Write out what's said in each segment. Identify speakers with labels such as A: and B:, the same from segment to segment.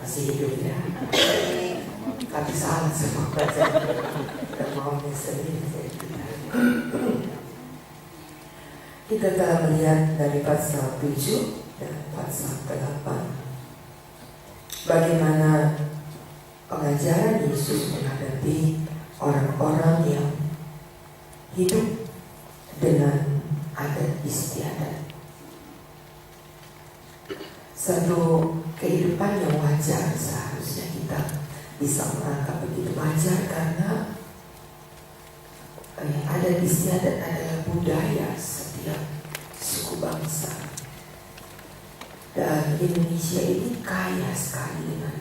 A: masih hidup ya. Tapi salah semua baca dan maunya sendiri. Kita telah melihat dari pasal 7 dan pasal 8 bagaimana pengajaran Yesus menghadapi orang-orang yang hidup dengan adat istiadat. Satu kehidupan yang wajar, seharusnya kita bisa menganggap begitu wajar karena adat istiadat adalah budaya setiap suku bangsa. Dan Indonesia ini kaya sekali dengan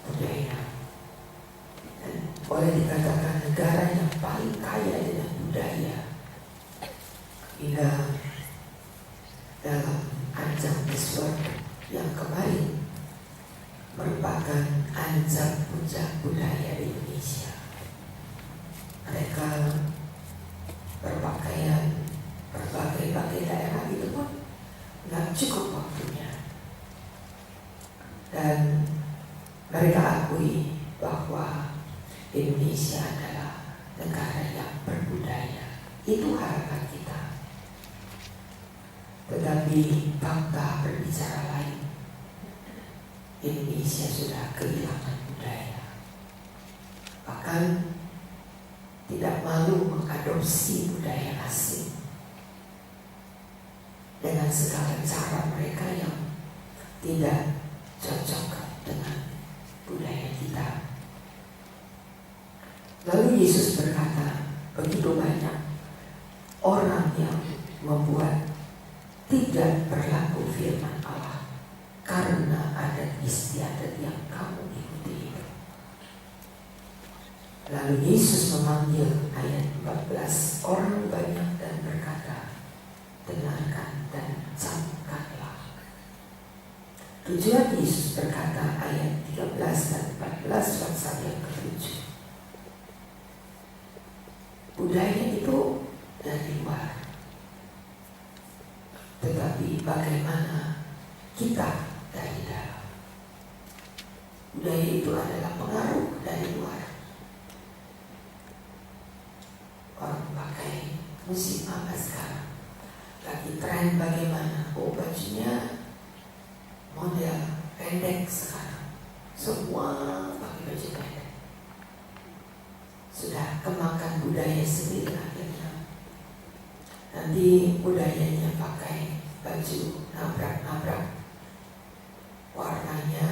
A: budaya. Dan boleh dikatakan negara yang paling kaya dengan budaya. Bila dalam Anjang Iswar yang kemarin merupakan anjang puncak budaya Indonesia. Mereka berpakaian berbagai daerah itu pun nggak cukup waktunya. Dan mereka akui bahwa Indonesia adalah negara yang berbudaya. Itu harapan kita. Tetapi fakta berbicara lain. Indonesia sudah kehilangan budaya. Bahkan tidak malu mengadopsi budaya asing dengan segala cara mereka yang tidak cocok dengan budaya kita. Lalu Yesus berkata, begitu banyak orang yang membuat tidak berlaku firman Allah karena adat istiadat yang kamu ikuti. Lalu Yesus memanggil ayat 14 orang banyak dan berkata, dengarkan dan camkanlah. Tujuan Yesus berkata ayat 13 dan 14 pasal yang ke-7. Budaya itu dari luar. Tetapi bagaimana kita dari dalam? Budaya itu adalah pengaruh dari luar. Orang pakai musim apa sekarang? Lagi tren bagaimana? Oh, bajunya model pendek sekarang. Semua pakai baju pendek. Sudah kemakan budaya sendiri akhirnya. Nanti budayanya pakai baju nabrak-nabrak, warnanya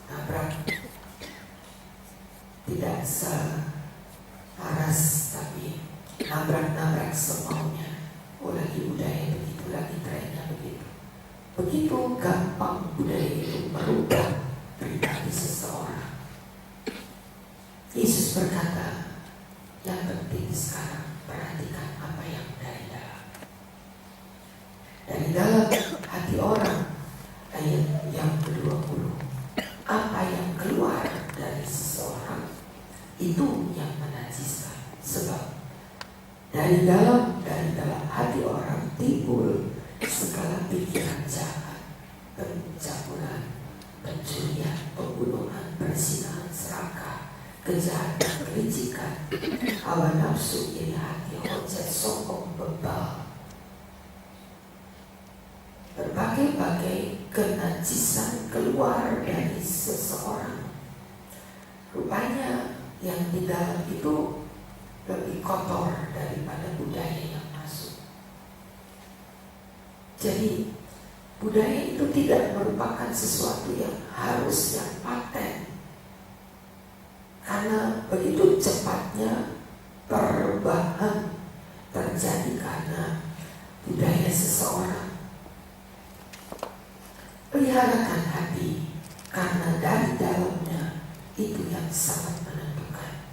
A: nabrak, tidak selaras tapi nabrak-nabrak semaunya. Oh, lagi budaya begitu, lagi trennya begitu. Begitu gampang budaya itu merubah pribadi seseorang. Yesus berkata, yang penting sekarang perhatikan apa yang dari dalam. Dari dalam hati orang, ayat yang ke-20. Apa yang keluar dari seseorang, itu yang menajiskan. Sebab dari dalam hati orang timbul segala pikiran jahat, pencabulan, pencurian, pembunuhan, perzinahan, serakah, kejahatan, kelicikan, hawa nafsu, iri hati, hujat, sombong, bebal. Berbagai-bagai kenajisan keluar dari seseorang. Rupanya yang di dalam itu lebih kotor daripada budaya yang masuk. Jadi budaya itu tidak merupakan sesuatu yang harus yang paten. Karena begitu cepatnya perubahan terjadi karena budaya seseorang. Peliharakan hati, karena dari dalamnya itu yang sangat menentukan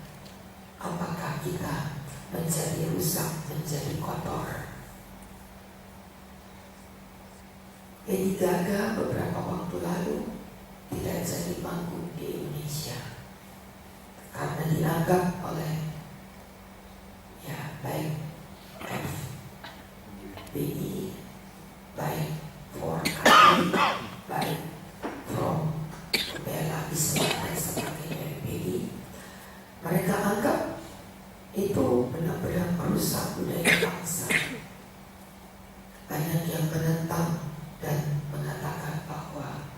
A: apakah kita menjadi rusak, menjadi kotor. Lady Gaga beberapa waktu lalu tidak jadi manggung di Indonesia karena dianggap oleh baik FBI, baik for country, baik from merusak budaya bangsa. Banyak yang menentang dan mengatakan bahwa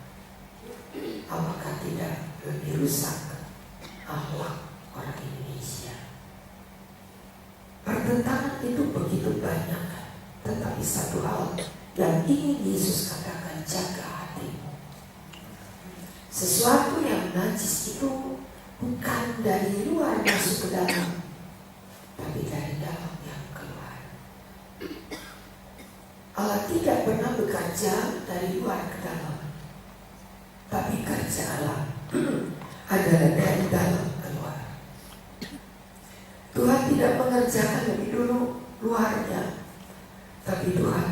A: apakah tidak lebih rusak akhlak orang Indonesia. Pertentangan itu begitu banyak, tetapi satu hal yang ingin Yesus katakan, jaga hatimu. Sesuatu yang najis itu bukan dari luar masuk ke dalam, tapi dari dalam yang keluar. Allah tidak pernah bekerja dari luar ke dalam, tapi kerja Allah adalah dari dalam keluar. Tuhan tidak mengerjakan lebih dulu luarnya, tapi Tuhan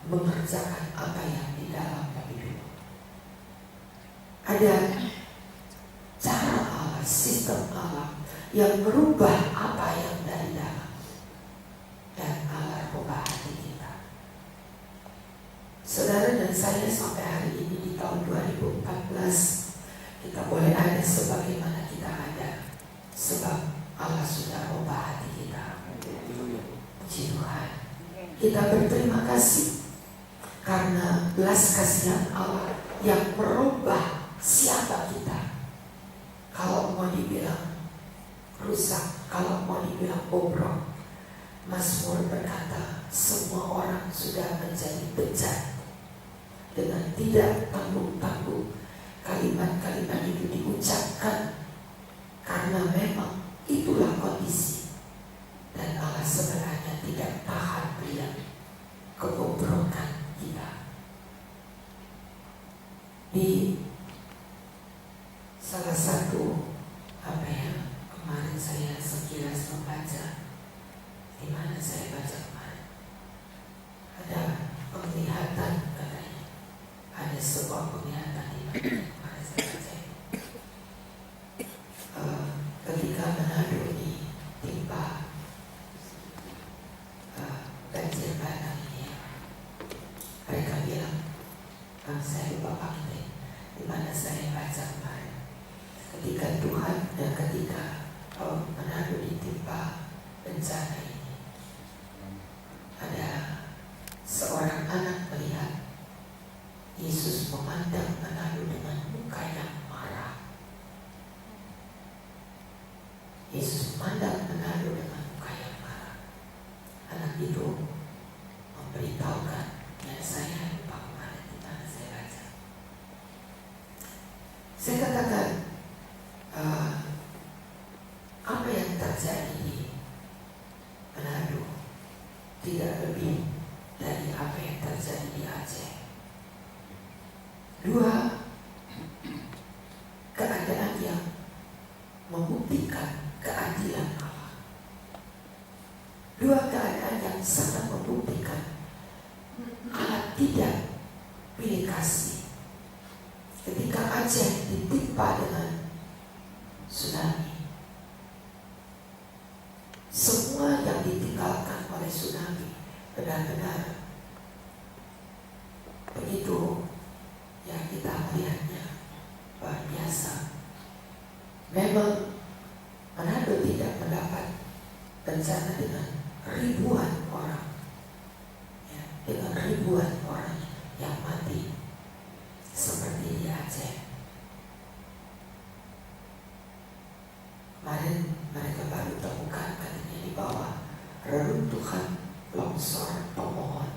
A: mengerjakan apa yang di dalam lebih dulu. Ada cara Allah, sistem Allah yang merubah apa yang dari dalam, dan Allah rubah hati kita. Saudara dan saya sampai hari ini di tahun 2014 kita boleh ada sebagaimana kita ada, sebab Allah sudah rubah hati kita. Puji Tuhan. Kita berterima kasih karena belas kasihan Allah yang merubah siapa kita. Kalau mau dibilang rusak, kalau mau dibilang bobrok, Mazmur berkata semua orang sudah menjadi bejat. Dengan tidak tanggung-tanggung kalimat-kalimat itu diucapkan, karena memang itulah kondisi. Dan Allah sebenarnya tidak tahan melihat kebobrokan kita. Di salah satu kemarin saya sekilas membaca, di mana saya baca kemarin, ada penglihatan katanya, ada sebuah penglihatan di mana kemarin saya baca. Ketika Manado ditimpa banjir bandang ini, mereka bilang, saya lupa pakai di mana saya baca kemarin. Ketika Tuhan dan ketika Manado ditimpa bencana ini, ada seorang anak melihat Yesus memandang Manado dengan muka yang marah. Yesus memandang Manado dengan muka yang marah. Anak itu memberitahukan, ya saya lupa kemarin di mana saya baca. Saya katakan, apa yang terjadi di Manado tidak lebih dari apa yang terjadi di Aceh. Dua keadaan yang membuktikan keadilan Allah. Dua keadaan yang sangat membuktikan Allah tidak pilih kasih. Ketika Aceh ditimpa dengan tsunami, semua yang ditinggalkan oleh tsunami benar-benar begitu yang kita melihatnya luar biasa. Memang Manado tidak mendapat bencana dengan ribuan orang, ya, dengan ribuan orang yang mati seperti di Aceh. Kemarin mereka baru temukan katanya di bawah reruntuhan longsor Tomohon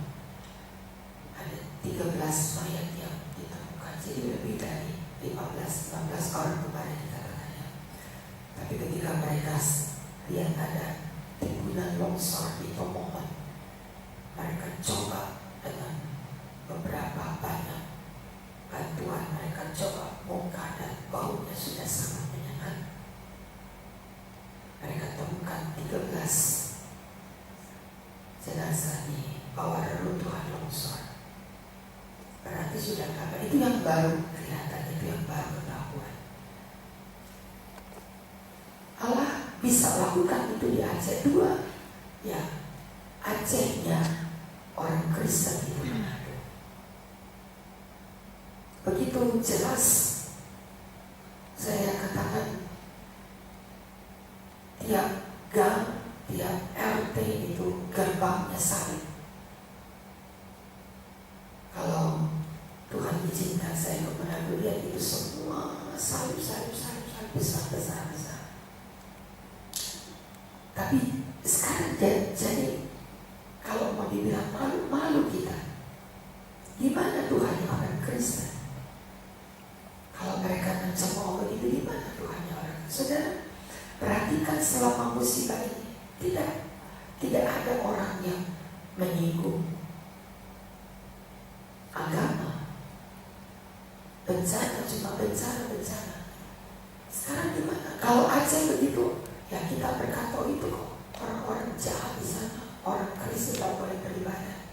A: ada 13 mayat yang ditemukan, jadi lebih dari 15 orang kemarin dikatakannya. Tapi ketika mereka lihat ada timbunan longsor di Tomohon, mereka coba dengan beberapa banyak bantuan, mereka coba bongkar dan baunya sudah sangat menyengat. Mereka temukan 13 jenazah di bawah reruntuhan longsor. Berarti sudah kabar. Itu yang baru kelihatan, itu yang baru ketahuan. Allah bisa lakukan itu di Aceh. Dua, ya, Acehnya orang Kristen itu Manado. Begitu jelas saya katakan, tiap gang, tiap RT, izinkan saya ke Manado, lihat itu semua salib besar. Tapi sekarang jadi kalau mau dibilang malu kita. Gimana Tuhannya orang Kristen? Kalau mereka mencemooh begitu, gimana Tuhannya orang Kristen? Saudara, perhatikan selama musibah ini tidak ada orang yang menyinggung agama. Bencana cuma bencana. Sekarang gimana? Kalau Aceh begitu, ya kita berkata itu kok orang-orang jahat di sana, orang Kristen tidak boleh beribadah.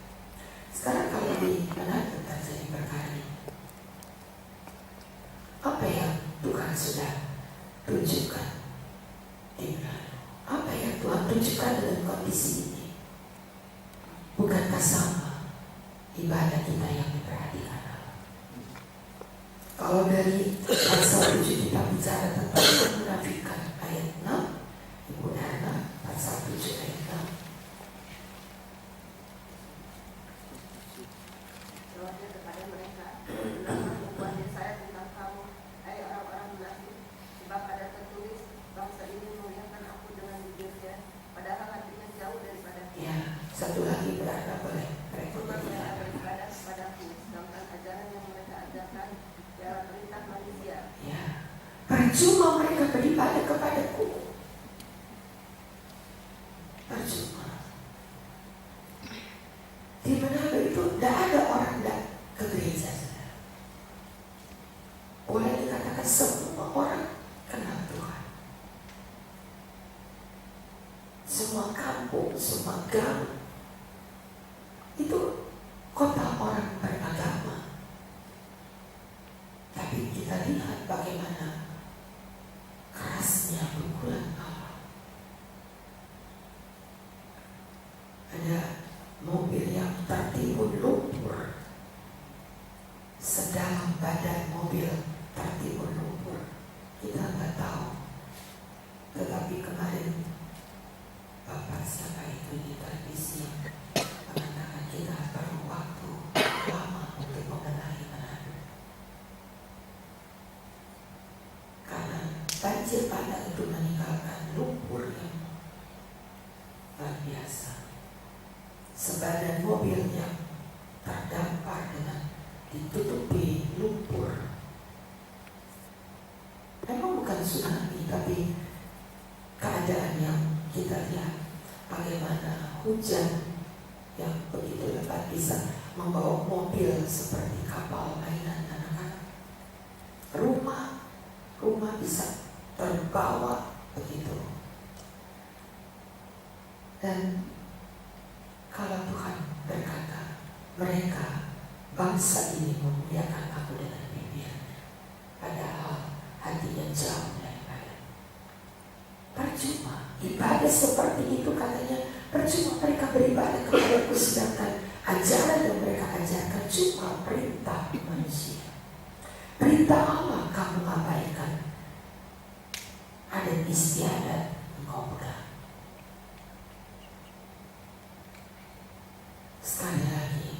A: Sekarang kalau di Manado terjadi perkara ini, apa yang Tuhan sudah tunjukkan di Manado? Apa yang Tuhan tunjukkan dengan kondisi ini? Bukankah sama ibadah kita yang diperhatikan? Kalau dari pasal 7 kita bicara tentang kemunafikan ayat 6, Ibu Nana, pasal 7 ayat 6.
B: Jawabnya kepada mereka, kenapa membuatnya saya tentang kamu, hai orang-orang munafik, sebab ada tertulis, bangsa ini memuliakan aku dengan bibirnya, padahal hatinya jauh daripada aku.
A: Ya, satu lagi berada boleh.
B: Cuma mereka beribadah kepadaku, sedangkan ajaran yang mereka ajarkan ialah perintah manusia.
A: Ya, percuma mereka beribadah kepadaku. Percuma. Di Manado itu tidak ada orang tidak ke gereja. Boleh dikatakan semua orang kenal Tuhan. Semua kampung, semua gang itu kota orang beragama. Tapi kita lihat bagaimana kerasnya pukulan Allah. Ada mobil yang tertimbun lumpur, sedalam badan mobil tertimbun lumpur. Kita nggak tahu. Tetapi kemarin Bapak siapa itu di televisi mengatakan kita perlu waktu lama untuk mengenali Manado. Karena banjir bandang itu meninggalkan lumpur yang luar biasa. Sebadan mobil yang terdampar dengan ditutupi lumpur. Memang bukan tsunami, tapi keadaan yang kita lihat bagaimana hujan yang begitu lebat bisa membawa mobil seperti kapal mainan anak-anak. Rumah bisa terbawa begitu. Dan kalau Tuhan berkata, mereka bangsa ini memuliakan aku dengan bibirnya, padahal hatinya jauh daripada. Percuma ibadah seperti itu, katanya percuma mereka beribadah kepadaku, sedangkan ajaran yang mereka ajarkan cuma perintah manusia. Perintah Allah kamu abaikan, adat istiadat engkau pegang. Sekali lagi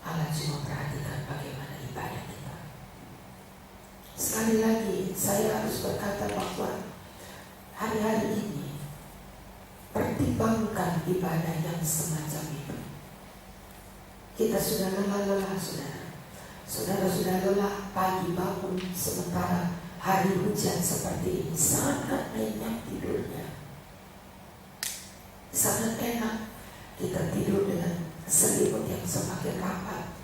A: Allah cuma perhatikan bagaimana ibadah kita. Sekali lagi saya harus berkata bahwa hari-hari ini pertimbangkan ibadah yang semacam itu. Kita sudah lelah-lelah, saudara sudah lelah pagi bangun sementara hari hujan seperti ini, sangat nyenyak tidurnya, sangat enak kita tidur dengan selimut yang semakin rapat,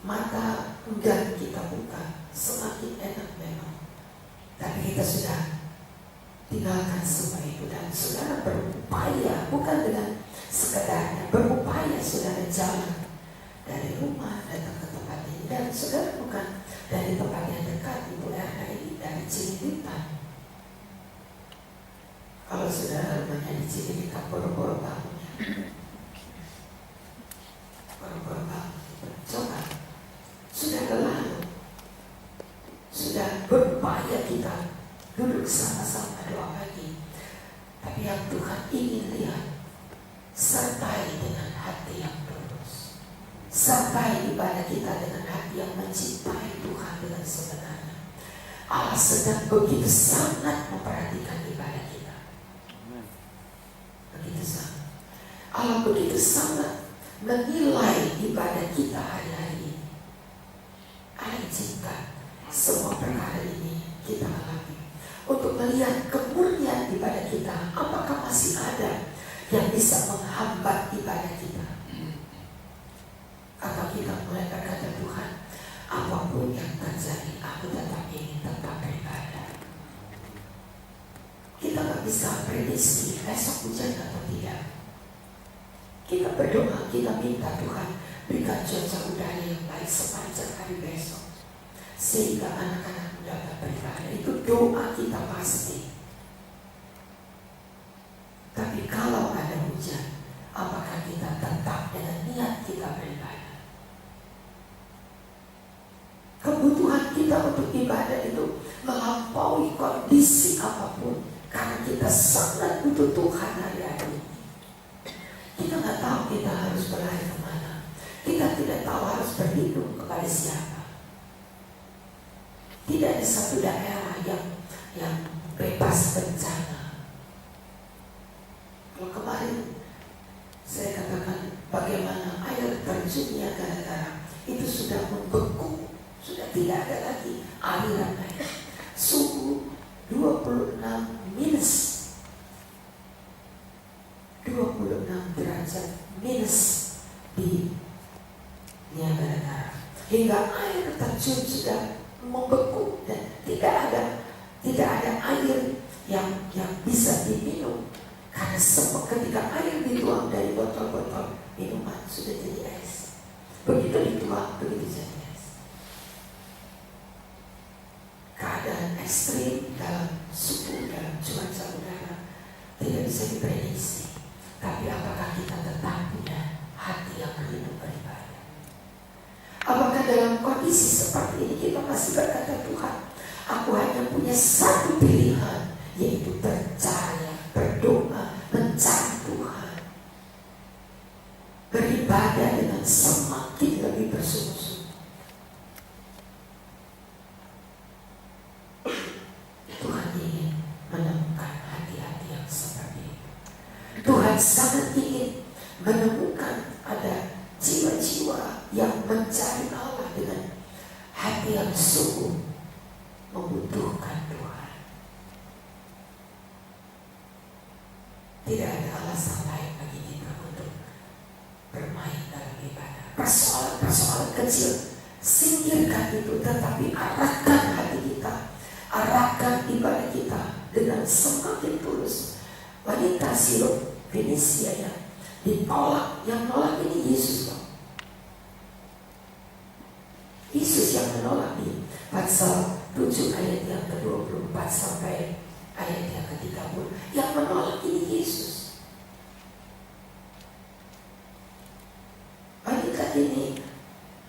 A: mata dan kita buka, semakin enak memang. Tapi kita sudah tinggalkan semua itu dan saudara berupaya, bukan dengan sekedarnya, berupaya saudara jalan dari rumah datang ke tempat ini, dan saudara bukan dari tempat yang dekat, Ibu Erna ini dari Cililitan. Kalau saudara rumahnya di Cililitan, boro-boro bangunnya, boro-boro bangun, coba sudah lelah, sudah berupaya kita duduk sama-sama doa pagi. Tapi yang Tuhan ingin lihat, sertai dengan hati yang tulus, sertai ibadah kita dengan hati yang mencintai Tuhan dengan sebenarnya. Allah sedang begitu sangat memperhatikan ibadah kita. Begitu sangat. Allah begitu sangat menilai ibadah kita hari-hari ini. Allah izinkan semua perkara ini kita alami untuk melihat kemurnian ibadah kita. Apakah masih ada yang bisa menghambat ibadah kita? Atau kita mulai berkata, Tuhan, apapun yang terjadi, aku tetap ingin tetap beribadah. Kita gak bisa prediksi besok hujan atau tidak. Kita berdoa, kita minta Tuhan berikan cuaca udara yang baik sepanjang hari besok, sehingga anak-anak dapat beribadah. Itu doa kita pasti. Tapi kalau ada hujan, apakah kita tetap dengan niat kita beribadah? Kebutuhan kita untuk ibadah itu melampaui kondisi apapun, karena kita sangat butuh Tuhan hari-hari ini. Kita nggak tahu kita harus berlari kemana. Kita tidak tahu harus berlindung kepada siapa. Tidak ada satu daerah yang bebas bencana. Kalau kemarin saya katakan bagaimana air terjunnya gara-gara itu sudah membeku. Sudah tidak ada lagi aliran air. Suhu 26 minus 26 derajat minus di Niagara, hingga air terjun sudah membeku dan tidak ada air yang bisa diminum, karena semua ketika air dituang dari botol-botol minuman sudah jadi es. Begitu dituang, begitu jadi es. Keadaan ekstrim dalam suhu, dalam cuaca udara tidak bisa diprediksi. Tapi apakah kita tetap punya hati yang rindu beribadah? Apakah dalam kondisi seperti ini kita masih berkata, Tuhan, aku hanya punya satu pilihan, yaitu percaya, berdoa, mencari Tuhan, beribadah dengan semakin lebih bersungguh-sungguh. Tuhan ingin menemukan hati-hati yang seperti itu. Tuhan sangat ingin menemukan ada jiwa-jiwa yang mencari Allah dengan hati yang sungguh membutuhkan Tuhan. Tidak ada alasan lain bagi kita untuk bermain dalam ibadah. Persoalan-persoalan kecil, singkirkan itu, tetapi arahkan hati kita, arahkan ibadah kita dengan semakin tulus. Wanita Silo Fenisia yang ditolak, yang nolak ini Yesus. Yesus yang menolak di pasal 7 ayat yang ke-24 sampai ayat yang ke-30. Yang menolak ini Yesus. Wanita ini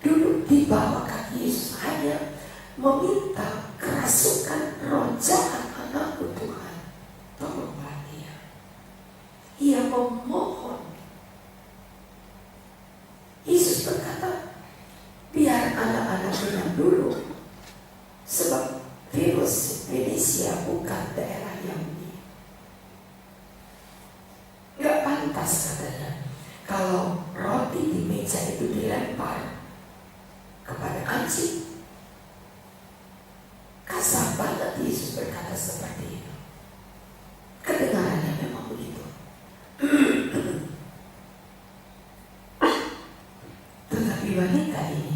A: duduk di bawah kaki Yesus, hanya meminta kerasukan roh jahat anakku Tuhan, tolonglah dia. Ia memohon. Yesus berkata, biar anak-anak tenang dulu, sebab virus Fenisia bukan daerah Yahudi. Gak pantas katanya kalau roti di meja itu dilempar kepada anjing. Kasar banget Yesus berkata seperti itu. Kedengarannya memang begitu. Tetapi wanita ini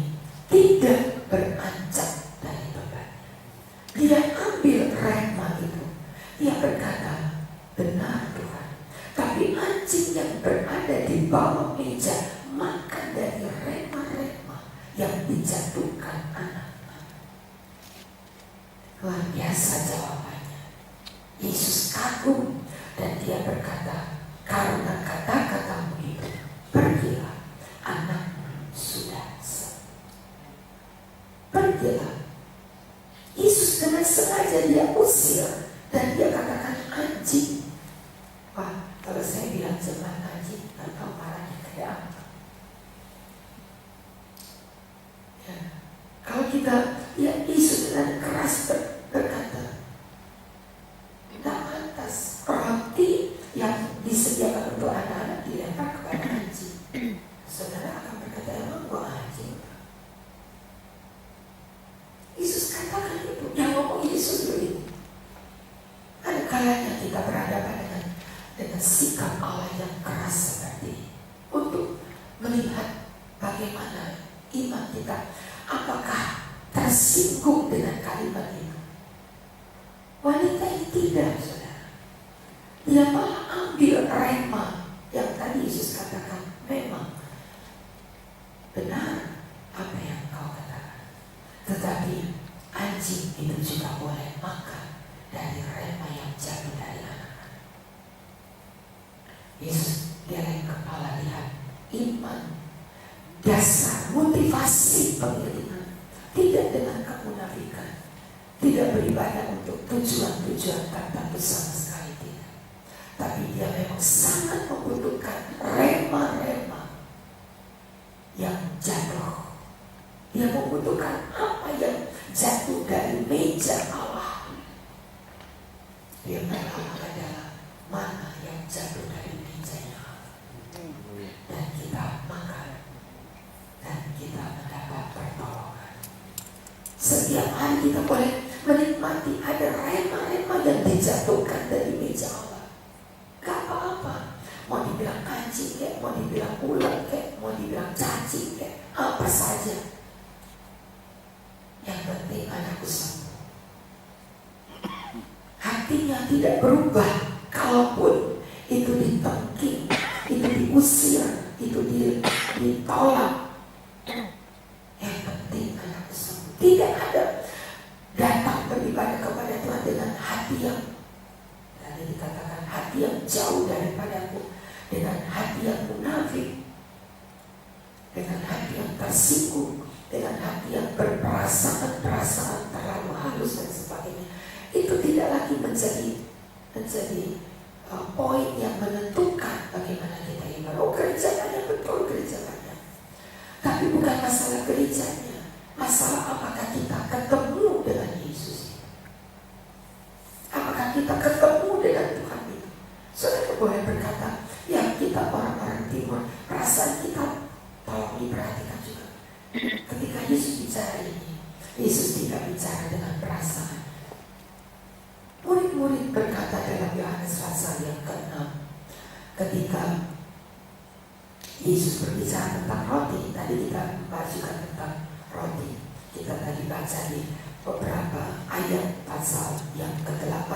A: tidak beranjak dari bebannya. Dia ambil rema itu. Dia berkata, benar Tuhan, tapi anjing yang berada di bawah meja makan dari rema-rema yang dijatuhkan anak. Luar biasa jawabannya. Yesus kagum dan dia berkata, karena kata-katamu itu, pergilah, anakmu sudah sembuh. Pergilah. Yesus dengan sengaja dia usir dan dia katakan anjing. Wah, kalau saya bilang jemaat anjing, nggak tahu marahnya kayak apa. Ya. Kalau kita lihat Yesus dengan keras berkata, tidak pantas roti yang disediakan untuk anak-anak dilempar kepada anjing. Saudara akan berkata, emang gua anjing? Yesus katakan itu, yang ngomong Yesus begitu. Ada kalanya kita berhadapan dengan sikap Allah yang keras seperti ini, untuk melihat bagaimana iman kita, apakah tersinggung dengan kalimat itu. Wanita ini tidak, saudara. Dia malah ambil rema yang tadi Yesus katakan, memang benar apa yang kau katakan, tetapi anjing itu juga boleh makan dari rema yang jatuh dari anak. Yesus geleng kepala, lihat iman, dasar motivasi pengiriman, tidak dengan kemunafikan, tidak beribadah untuk tujuan-tujuan tertentu sama sekali, tidak. Tapi dia memang sangat membutuhkan rema-rema yang jatuh. Dia membutuhkan apa yang jatuh dari meja Allah. Dia Allah adalah mana yang jatuh dari mejanya Allah. Dan kita makan dan kita mendapat pertolongan. Setiap hari kita boleh menikmati ada rema-rema yang dijatuhkan dari meja Allah. Gak apa-apa, mau dibilang anjing kek, mau dibilang ular kek, mau dibilang cacing kek, apa saja. Yang penting anakku sembuh. Hatinya tidak berubah, kalaupun itu ditengking, itu diusir, itu ditolak. Yang penting anakku sembuh. Tidak ada datang beribadah kepada Tuhan dengan hati yang tadi dikatakan hati yang jauh daripadaku, dengan hati yang munafik, dengan hati yang tersinggung, dengan hati yang berperasaan terlalu halus dan sebagainya. Itu tidak lagi menjadi poin yang menentukan bagaimana kita ibadah. Oh, gerejanya betul, gerejanya. Tapi bukan masalah gerejanya, masalah apakah kita ketemu dengan Yesus, apakah kita ketemu dengan Tuhan itu. Saudara boleh berkata, ya kita orang-orang timur, perasaan kita tolong diperhatikan juga. Ketika Yesus bicara ini, Yesus tidak bicara dengan perasaan. Murid-murid berkata dalam Yohanes pasal yang ke-6, ketika Yesus berbicara tentang roti, tadi kita bahas juga tentang roti. Kita tadi baca di beberapa ayat pasal yang ke-8.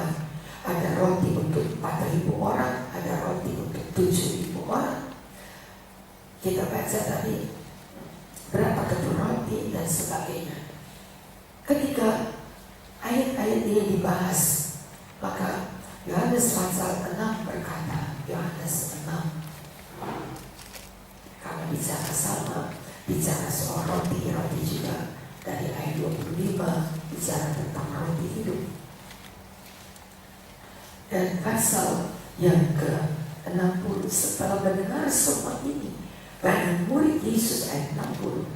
A: Ada roti untuk 4.000 orang, ada roti untuk 7.000 orang. Kita baca tadi berapa ketut roti dan sebagainya. Ketika ayat-ayat ini dibahas, maka Yohanes pasal 6 berkata, Yohanes 6, karena bicara sama, bicara soal roti juga. Dari ayat 25 bicara tentang roti hidup. Dan pasal yang ke-60, setelah mendengar semua ini, banyak murid Yesus ayat 60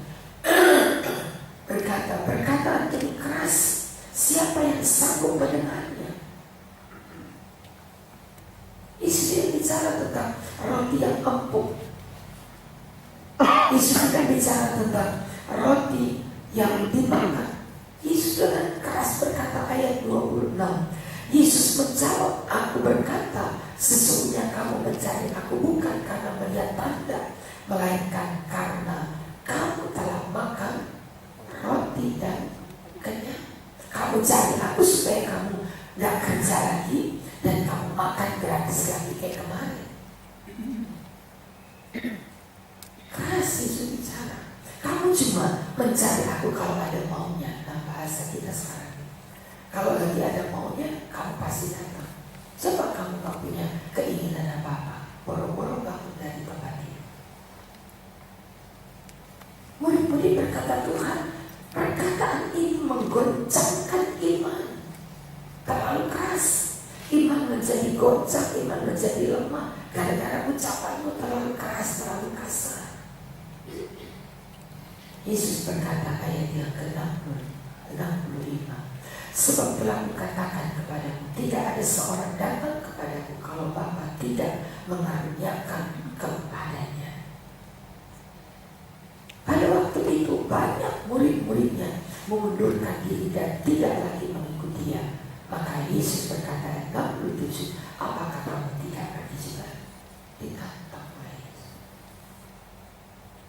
A: berkata, perkataan ini keras, siapa yang sanggup mendengarnya? Yesus yang bicara tentang roti yang empuk. Yesus tidak bicara tentang roti yang dimakan. Yesus dengan keras berkata ayat 26. Yesus menjawab, aku berkata, sesungguhnya kamu mencari aku bukan karena melihat tanda, melainkan karena kamu telah makan roti dan kenyang. Kamu cari aku supaya kamu gak kerja lagi dan kamu makan gratis lagi kayak kemarin. Keras Yesus bicara. Kamu cuma mencari aku kalau ada maunya. Nah, bahasa kita sekarang, kalau lagi ada maunya, kamu pasti datang. Coba kamu gak punya keinginan apa-apa, boro-boro bangun dari tempat ini. Murid-murid berkata, Tuhan, perkataan ini menggoncangkan iman. Terlalu keras. Iman menjadi goncang, iman menjadi lemah gara-gara ucapanmu terlalu keras, terlalu kasar. Yesus berkata ayat yang ke-60, Sebab telah kukatakan kepadamu, tidak ada seorang datang kepadaku kalau Bapa tidak mengaruniakan kepadanya. Pada waktu itu banyak murid-muridnya mengundurkan diri dan tidak lagi mengikuti dia. Maka Yesus berkata, 67, apakah kamu tidak pergi juga? Ditantang oleh Yesus.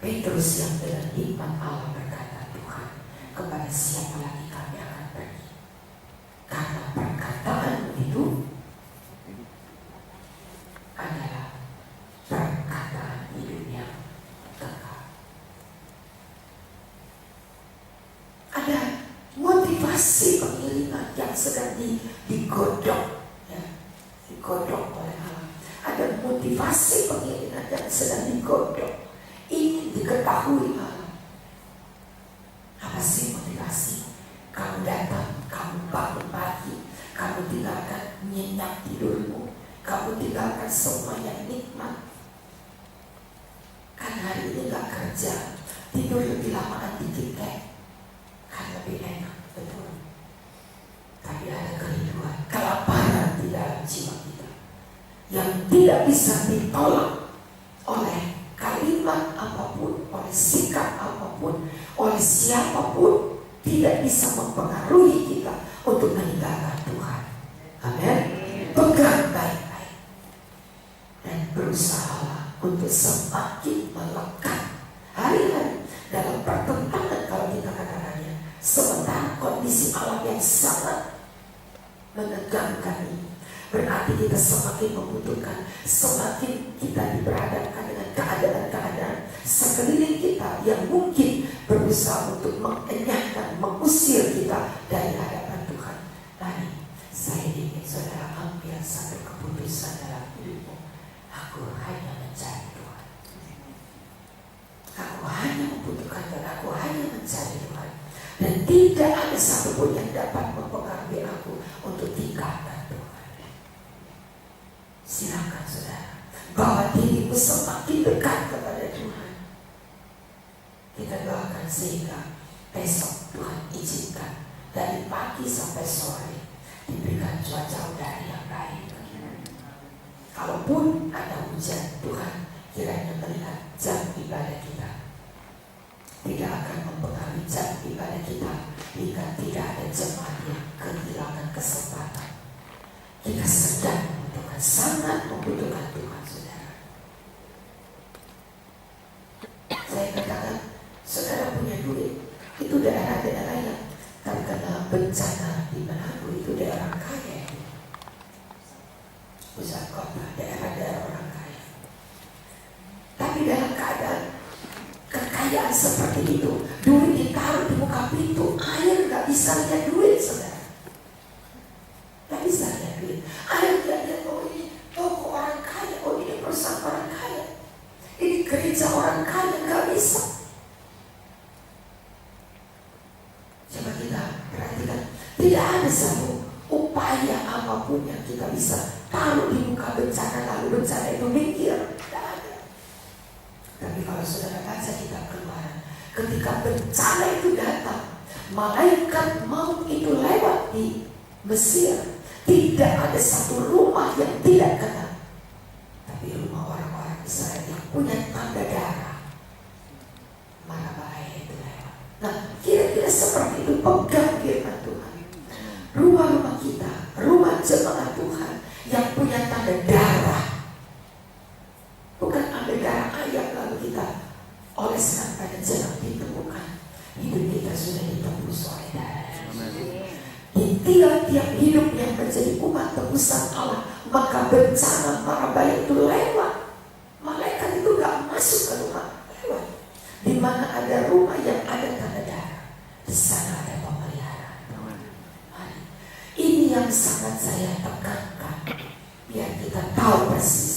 A: Petrus yang dengan hikmat Allah berkata, Tuhan, kepada siapa lagi kami akan pergi? Karena perkataan itu adalah perkataan hidup yang kekal. Ada motivasi pengiringan yang sedang digodok, ya, digodok oleh Allah. Ada motivasi pengiringan yang sedang digodok, ingin diketahui Allah. Apa sih motivasi? Kamu datang, kamu bangun pagi, kamu tinggalkan nyenyak tidurmu, kamu tinggalkan semua yang nikmat. Kan hari ini gak kerja, tidur lebih lamaan dikit kan lebih enak, betul. Tapi ada kerinduan, kelaparan di dalam jiwa kita yang tidak bisa ditolak oleh kalimat apapun, oleh sikap apapun, oleh siapapun, tidak bisa mempengaruhi kita untuk meninggalkan Tuhan. Amin. Pegang baik-baik dan berusaha untuk semakin melekat hari-hari dalam pertentangan, kalau kita katakannya, sementara kondisi alam yang sangat menegangkan ini. Berarti kita semakin membutuhkan, semakin kita diperhadapkan dengan keadaan-keadaan sekeliling kita yang mungkin berusaha untuk mengenyahkan, mengusir kita dari hadapan Tuhan. Tadi saya ingin saudara ambil satu keputusan dalam hidupmu. Aku hanya mencari Tuhan. Aku hanya membutuhkan Tuhan. Aku hanya mencari Tuhan. Dan tidak ada satupun yang dapat mempengaruhi aku untuk tinggalkan Tuhan. Silakan saudara, bawa dirimu semakin dekat kepada Tuhan. Kita doakan sehingga besok Tuhan izinkan dari pagi sampai sore diberikan cuaca udara yang baik. Kalaupun ada hujan, Tuhan kiranya melihat jam ibadah kita tidak akan mempengaruhi jam ibadah kita hingga tidak ada jemaat yang kehilangan kesempatan. Kita sedang membutuhkan, sangat membutuhkan Tuhan, saudara. Saya katakan, saudara punya duit, itu daerah-daerah yang terkena bencana di Manado, itu daerah kaya, pusat kota, daerah-daerah orang kaya. Tapi dalam keadaan kekayaan seperti itu, duit ditaruh di muka pintu, air gak bisa lihat duit, saudara. Gak bisa lihat duit. Air gak lihat, oh ini toko orang kaya, oh ini perusahaan orang kaya, ini gereja orang kaya, gak bisa. Coba kita perhatikan, tidak ada satu upaya apapun yang kita bisa taruh di muka bencana lalu bencana itu minggir. Tidak ada. Tapi kalau saudara baca kitab Keluaran, ketika bencana itu datang, malaikat maut itu lewat di Mesir, tidak ada satu rumah yang tidak kena. Tapi rumah orang-orang Israel yang punya tanda darah, mana bahaya itu lewat. Nah, kira-kira seperti itu pegang firman Tuhan. Rumah-rumah kita, rumah jemaat Tuhan yang punya tanda darah, bukan tanda darah ayam lalu kita oleskan pada jalan ditemukan. Hidup kita sudah ditembus oleh darah. Di tiap-tiap hidup yang menjadi umat tebusan Allah, maka bencana mara bahaya itu lewat. Malaikat itu gak masuk ke rumah, lewat. Di mana ada rumah yang ada tanda darah, di sana ada pemeliharaan. Ini yang sangat saya tekankan, biar kita tahu persis